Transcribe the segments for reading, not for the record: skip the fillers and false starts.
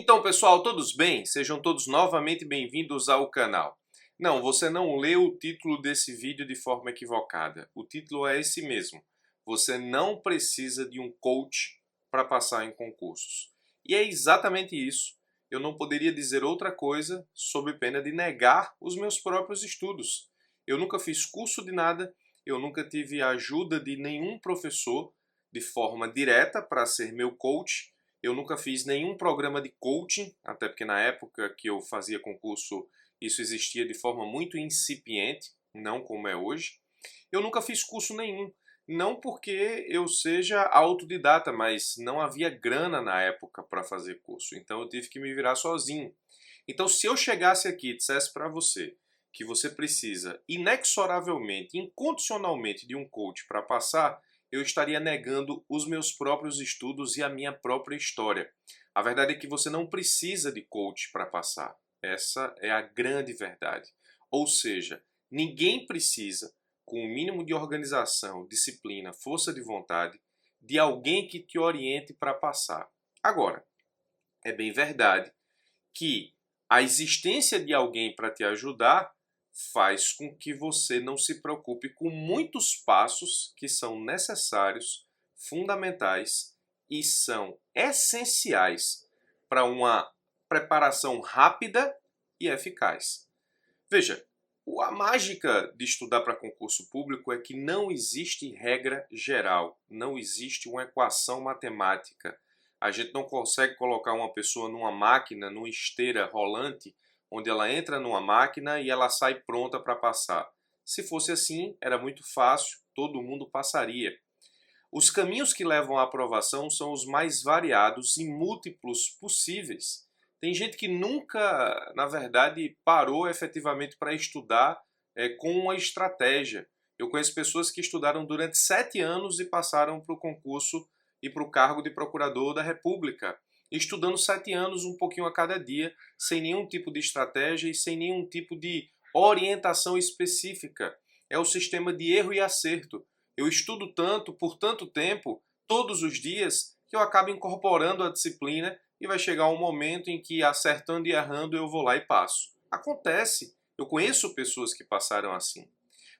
Então, pessoal, todos bem? Sejam todos novamente bem-vindos ao canal. Não, você não leu o título desse vídeo de forma equivocada. O título é esse mesmo. Você não precisa de um coach para passar em concursos. E é exatamente isso. Eu não poderia dizer outra coisa sob pena de negar os meus próprios estudos. Eu nunca fiz curso de nada, eu nunca tive a ajuda de nenhum professor de forma direta para ser meu coach. Eu nunca fiz nenhum programa de coaching, até porque na época que eu fazia concurso isso existia de forma muito incipiente, não como é hoje. Eu nunca fiz curso nenhum, não porque eu seja autodidata, mas não havia grana na época para fazer curso, então eu tive que me virar sozinho. Então, se eu chegasse aqui e dissesse para você que você precisa inexoravelmente, incondicionalmente de um coach para passar, eu estaria negando os meus próprios estudos e a minha própria história. A verdade é que você não precisa de coach para passar. Essa é a grande verdade. Ou seja, ninguém precisa, com o mínimo de organização, disciplina, força de vontade, de alguém que te oriente para passar. Agora, é bem verdade que a existência de alguém para te ajudar faz com que você não se preocupe com muitos passos que são necessários, fundamentais e são essenciais para uma preparação rápida e eficaz. Veja, a mágica de estudar para concurso público é que não existe regra geral, não existe uma equação matemática. A gente não consegue colocar uma pessoa numa máquina, numa esteira rolante, onde ela entra numa máquina e ela sai pronta para passar. Se fosse assim, era muito fácil, todo mundo passaria. Os caminhos que levam à aprovação são os mais variados e múltiplos possíveis. Tem gente que nunca, na verdade, parou efetivamente para estudar com uma estratégia. Eu conheço pessoas que estudaram durante 7 anos e passaram para o concurso e para o cargo de procurador da República, estudando 7 anos, um pouquinho a cada dia, sem nenhum tipo de estratégia e sem nenhum tipo de orientação específica. É o sistema de erro e acerto. Eu estudo tanto, por tanto tempo, todos os dias, que eu acabo incorporando a disciplina e vai chegar um momento em que, acertando e errando, eu vou lá e passo. Acontece. Eu conheço pessoas que passaram assim.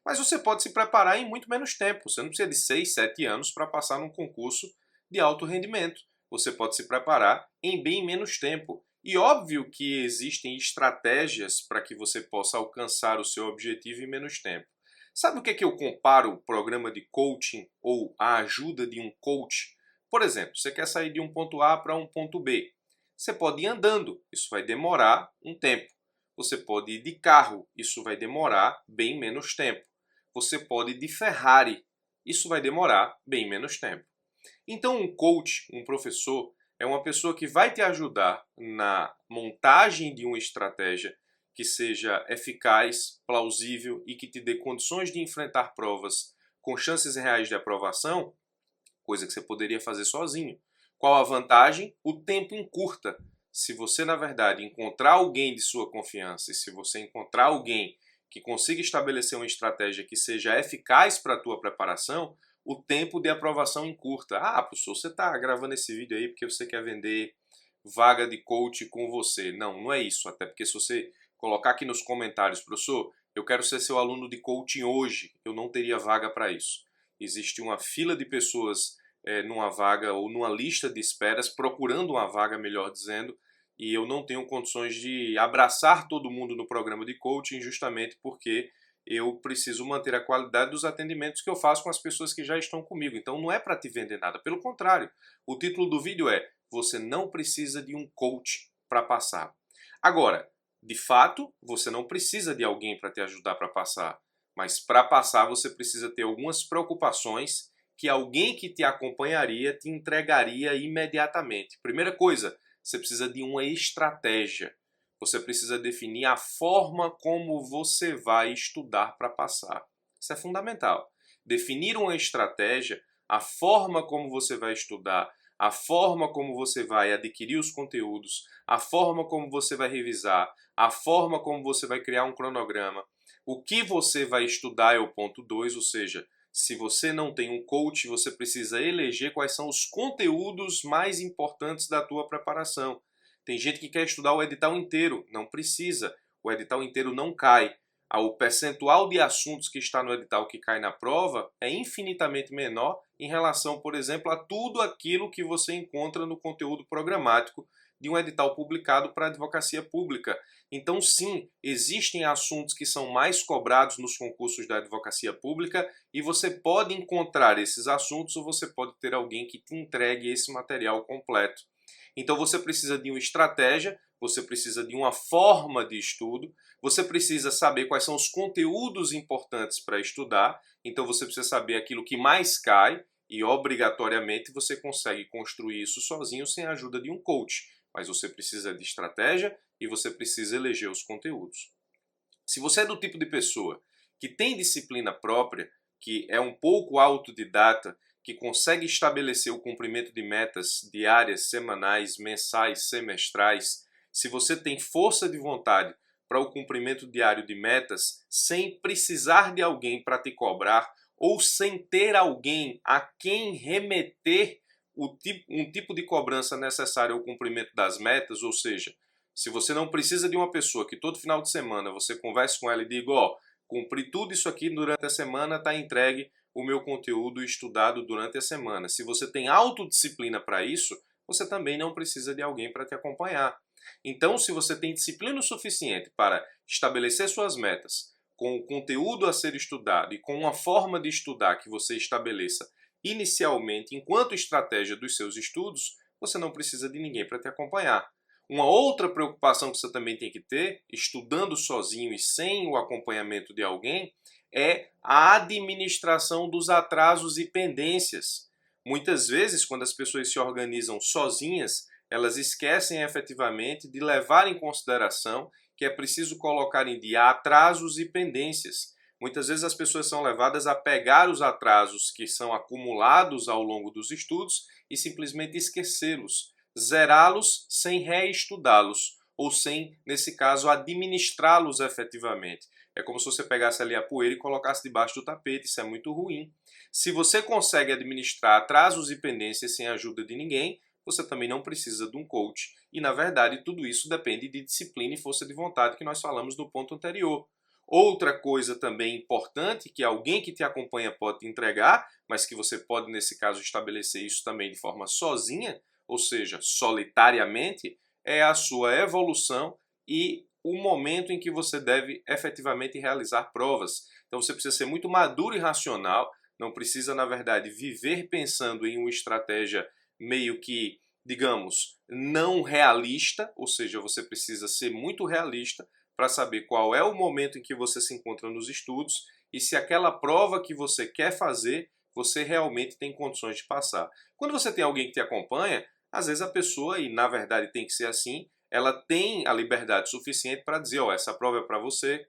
Mas você pode se preparar em muito menos tempo. Você não precisa de 6, 7 anos para passar num concurso de alto rendimento. Você pode se preparar em bem menos tempo. E óbvio que existem estratégias para que você possa alcançar o seu objetivo em menos tempo. Sabe o que é que eu comparo o programa de coaching ou a ajuda de um coach? Por exemplo, você quer sair de um ponto A para um ponto B. Você pode ir andando, isso vai demorar um tempo. Você pode ir de carro, isso vai demorar bem menos tempo. Você pode ir de Ferrari, isso vai demorar bem menos tempo. Então, um coach, um professor, é uma pessoa que vai te ajudar na montagem de uma estratégia que seja eficaz, plausível e que te dê condições de enfrentar provas com chances reais de aprovação, coisa que você poderia fazer sozinho. Qual a vantagem? O tempo encurta. Se você, na verdade, encontrar alguém de sua confiança e se você encontrar alguém que consiga estabelecer uma estratégia que seja eficaz para a tua preparação, o tempo de aprovação encurta. Ah, professor, você está gravando esse vídeo aí porque você quer vender vaga de coach com você. Não, não é isso. Até porque se você colocar aqui nos comentários, professor, eu quero ser seu aluno de coaching hoje, eu não teria vaga para isso. Existe uma fila de pessoas numa vaga ou numa lista de esperas procurando uma vaga, melhor dizendo, e eu não tenho condições de abraçar todo mundo no programa de coaching justamente porque eu preciso manter a qualidade dos atendimentos que eu faço com as pessoas que já estão comigo. Então não é para te vender nada, pelo contrário. O título do vídeo é "Você não precisa de um coach para passar". Agora, de fato, você não precisa de alguém para te ajudar para passar, mas para passar você precisa ter algumas preocupações que alguém que te acompanharia te entregaria imediatamente. Primeira coisa, você precisa de uma estratégia. Você precisa definir a forma como você vai estudar para passar. Isso é fundamental. Definir uma estratégia, a forma como você vai estudar, a forma como você vai adquirir os conteúdos, a forma como você vai revisar, a forma como você vai criar um cronograma. O que você vai estudar é o ponto 2, ou seja, se você não tem um coach, você precisa eleger quais são os conteúdos mais importantes da tua preparação. Tem gente que quer estudar o edital inteiro, não precisa. O edital inteiro não cai. O percentual de assuntos que está no edital que cai na prova é infinitamente menor em relação, por exemplo, a tudo aquilo que você encontra no conteúdo programático de um edital publicado para a advocacia pública. Então, sim, existem assuntos que são mais cobrados nos concursos da advocacia pública e você pode encontrar esses assuntos ou você pode ter alguém que te entregue esse material completo. Então, você precisa de uma estratégia, você precisa de uma forma de estudo, você precisa saber quais são os conteúdos importantes para estudar, então você precisa saber aquilo que mais cai e obrigatoriamente você consegue construir isso sozinho sem a ajuda de um coach, mas você precisa de estratégia e você precisa eleger os conteúdos. Se você é do tipo de pessoa que tem disciplina própria, que é um pouco autodidata, que consegue estabelecer o cumprimento de metas diárias, semanais, mensais, semestrais, se você tem força de vontade para o cumprimento diário de metas, sem precisar de alguém para te cobrar, ou sem ter alguém a quem remeter um tipo de cobrança necessária ao cumprimento das metas, ou seja, se você não precisa de uma pessoa que todo final de semana você converse com ela e diga, ó, cumpri tudo isso aqui durante a semana, está entregue o meu conteúdo estudado durante a semana. Se você tem autodisciplina para isso, você também não precisa de alguém para te acompanhar. Então, se você tem disciplina o suficiente para estabelecer suas metas, com o conteúdo a ser estudado e com uma forma de estudar que você estabeleça inicialmente, enquanto estratégia dos seus estudos, você não precisa de ninguém para te acompanhar. Uma outra preocupação que você também tem que ter, estudando sozinho e sem o acompanhamento de alguém, é a administração dos atrasos e pendências. Muitas vezes, quando as pessoas se organizam sozinhas, elas esquecem efetivamente de levar em consideração que é preciso colocar em dia atrasos e pendências. Muitas vezes as pessoas são levadas a pegar os atrasos que são acumulados ao longo dos estudos e simplesmente esquecê-los, zerá-los sem reestudá-los, ou sem, nesse caso, administrá-los efetivamente. É como se você pegasse ali a poeira e colocasse debaixo do tapete, isso é muito ruim. Se você consegue administrar atrasos e pendências sem a ajuda de ninguém, você também não precisa de um coach. E, na verdade, tudo isso depende de disciplina e força de vontade que nós falamos no ponto anterior. Outra coisa também importante que alguém que te acompanha pode te entregar, mas que você pode, nesse caso, estabelecer isso também de forma sozinha, ou seja, solitariamente, é a sua evolução e o momento em que você deve efetivamente realizar provas. Então você precisa ser muito maduro e racional, não precisa, na verdade, viver pensando em uma estratégia meio que, digamos, não realista, ou seja, você precisa ser muito realista para saber qual é o momento em que você se encontra nos estudos e se aquela prova que você quer fazer, você realmente tem condições de passar. Quando você tem alguém que te acompanha, às vezes a pessoa, e na verdade tem que ser assim, ela tem a liberdade suficiente para dizer, ó, essa prova é para você,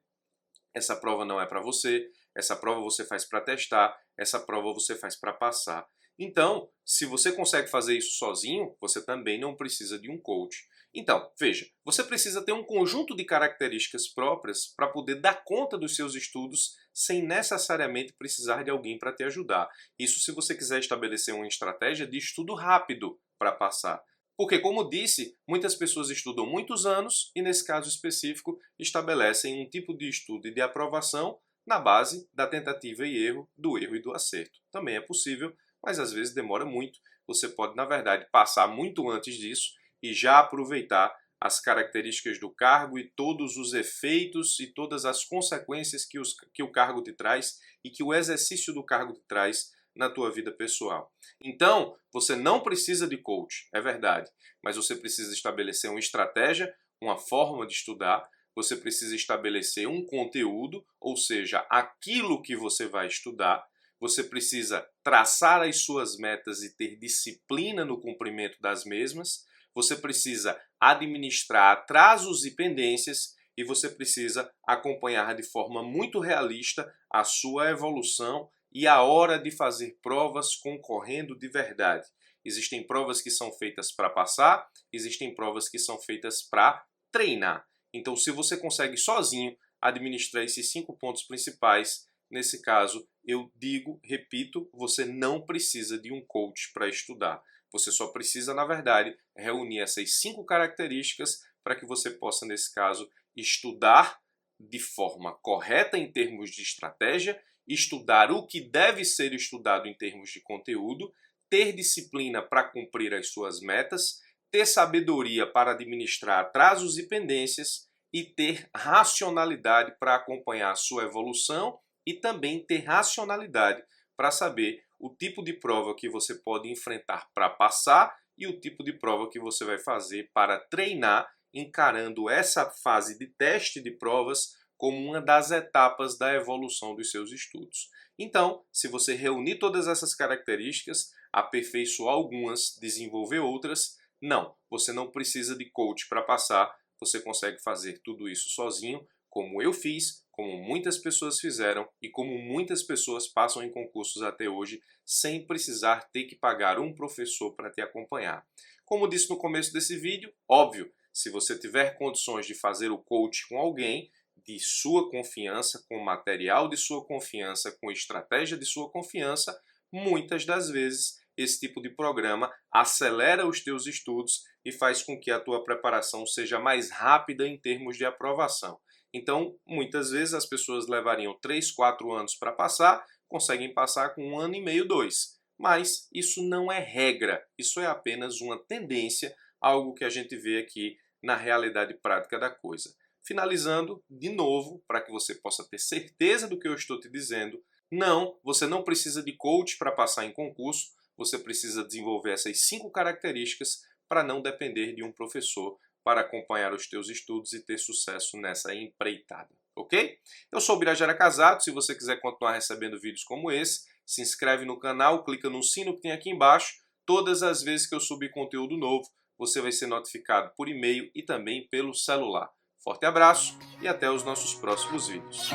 essa prova não é para você, essa prova você faz para testar, essa prova você faz para passar. Então, se você consegue fazer isso sozinho, você também não precisa de um coach. Então, veja, você precisa ter um conjunto de características próprias para poder dar conta dos seus estudos sem necessariamente precisar de alguém para te ajudar. Isso se você quiser estabelecer uma estratégia de estudo rápido para passar. Porque, como disse, muitas pessoas estudam muitos anos e, nesse caso específico, estabelecem um tipo de estudo e de aprovação na base da tentativa e erro, do erro e do acerto. Também é possível, mas às vezes demora muito. Você pode, na verdade, passar muito antes disso e já aproveitar as características do cargo e todos os efeitos e todas as consequências que o cargo te traz e que o exercício do cargo te traz na tua vida pessoal. Então, você não precisa de coach, é verdade, mas você precisa estabelecer uma estratégia, uma forma de estudar, você precisa estabelecer um conteúdo, ou seja, aquilo que você vai estudar, você precisa traçar as suas metas e ter disciplina no cumprimento das mesmas, você precisa administrar atrasos e pendências e você precisa acompanhar de forma muito realista a sua evolução e a hora de fazer provas concorrendo de verdade. Existem provas que são feitas para passar, existem provas que são feitas para treinar. Então, se você consegue sozinho administrar esses 5 pontos principais, nesse caso, eu digo, repito, você não precisa de um coach para estudar. Você só precisa, na verdade, reunir essas 5 características para que você possa, nesse caso, estudar de forma correta em termos de estratégia, estudar o que deve ser estudado em termos de conteúdo, ter disciplina para cumprir as suas metas, ter sabedoria para administrar atrasos e pendências e ter racionalidade para acompanhar a sua evolução e também ter racionalidade para saber o tipo de prova que você pode enfrentar para passar e o tipo de prova que você vai fazer para treinar, encarando essa fase de teste de provas como uma das etapas da evolução dos seus estudos. Então, se você reunir todas essas características, aperfeiçoar algumas, desenvolver outras, não, você não precisa de coach para passar, você consegue fazer tudo isso sozinho, como eu fiz, como muitas pessoas fizeram e como muitas pessoas passam em concursos até hoje, sem precisar ter que pagar um professor para te acompanhar. Como disse no começo desse vídeo, óbvio, se você tiver condições de fazer o coach com alguém de sua confiança, com material de sua confiança, com estratégia de sua confiança, muitas das vezes esse tipo de programa acelera os teus estudos e faz com que a tua preparação seja mais rápida em termos de aprovação. Então, muitas vezes as pessoas levariam 3, 4 anos para passar, conseguem passar com 1 ano e meio, 2. Mas isso não é regra, isso é apenas uma tendência, algo que a gente vê aqui na realidade prática da coisa. Finalizando, de novo, para que você possa ter certeza do que eu estou te dizendo, não, você não precisa de coach para passar em concurso, você precisa desenvolver essas 5 características para não depender de um professor para acompanhar os teus estudos e ter sucesso nessa empreitada, ok? Eu sou o Birajara Casado, se você quiser continuar recebendo vídeos como esse, se inscreve no canal, clica no sino que tem aqui embaixo, todas as vezes que eu subir conteúdo novo, você vai ser notificado por e-mail e também pelo celular. Forte abraço e até os nossos próximos vídeos.